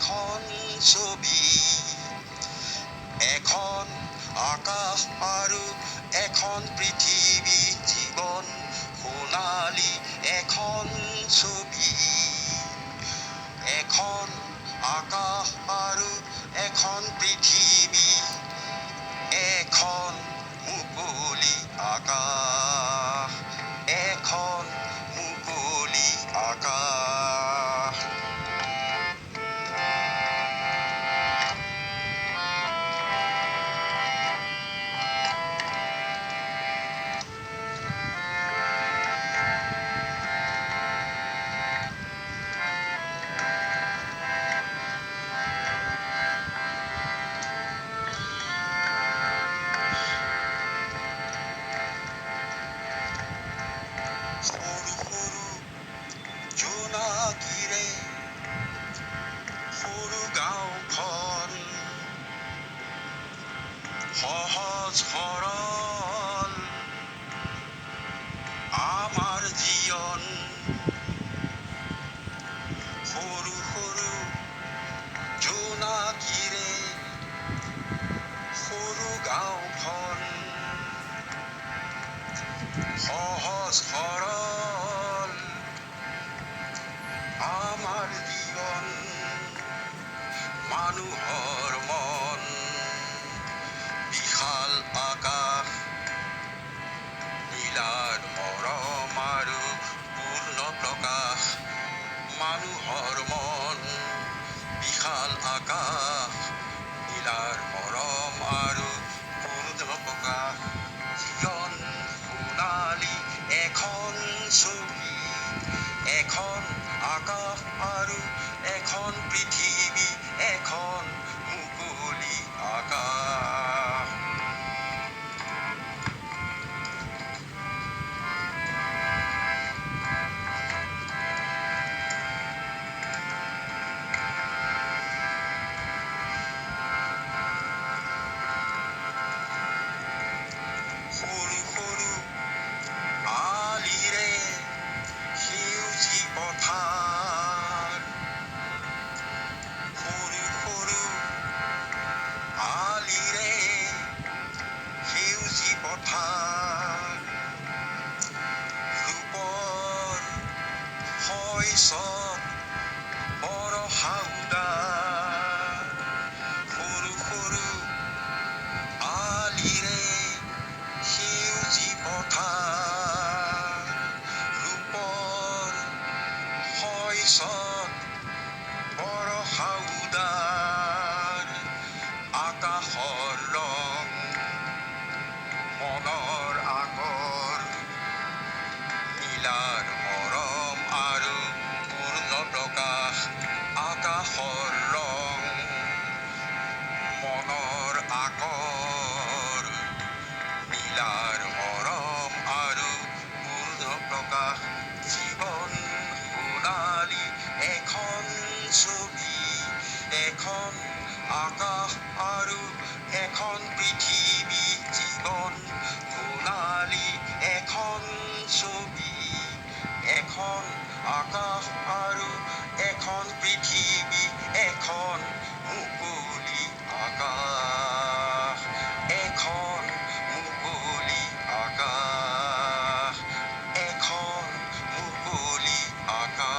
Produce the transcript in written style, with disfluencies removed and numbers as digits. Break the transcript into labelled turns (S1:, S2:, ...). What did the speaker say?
S1: এখন ছবি, এখন আকাশ আৰু এখন পৃথিৱী, জীৱন সোণালী এখন ছবি, এখন আকাশ আৰু এখন পৃথিৱী, এখন মুকলি আকাশ, এখন মুকলি আকাশ। সৰু সৰু জোনাকীৰে সৰু গাঁওখন সহজ সৰল আমাৰ জীৱন। সৰু সৰু জোনাকীৰে সৰু গাঁওখন সহজ সৰল আমাৰ জীৱন। মানুহৰ মন বিশাল আকাশ, নীলাৰ মৰম আৰু পূৰ্ণ প্ৰকাশ। মানুহৰ মন বিশাল আকাশ, নীলাৰ মৰম আৰু পূৰ্ণ প্ৰকাশ। জীৱন সোণালী এখন ছবি, এখন আকাশ আৰু এখন পৃথিৱী, এখন মুকলি আকাশ। সৰু সৰু আলিৰে সেউজী পথাৰ, সৰু সৰু আলিৰে সেউজী পথাৰ, ৰূপৰ শস্যত বৰষা উদাৰ। সৰু সৰু আলিৰে সেউজী পথাৰ, ৰূপৰ শস্যত বৰষা উদাৰ। আকাশৰ ৰং মনৰ আগৰ, নীলাৰ মৰম আৰু পূৰ্ণ প্ৰকাশ। আকাশৰ ৰং মনৰ আগৰ, নীলাৰ মৰম আৰু পূৰ্ণ প্ৰকাশ। জীৱন সোণালী এখন ছবি, এখন আকাশ আৰু এখন পৃথিৱী, জীৱন সোণালী এখন ছবি, এখন আকাশ আৰু এখন পৃথিৱী, এখন মুকলি আকাশ, এখন মুকলি আকাশ, এখন মুকলি আকাশ।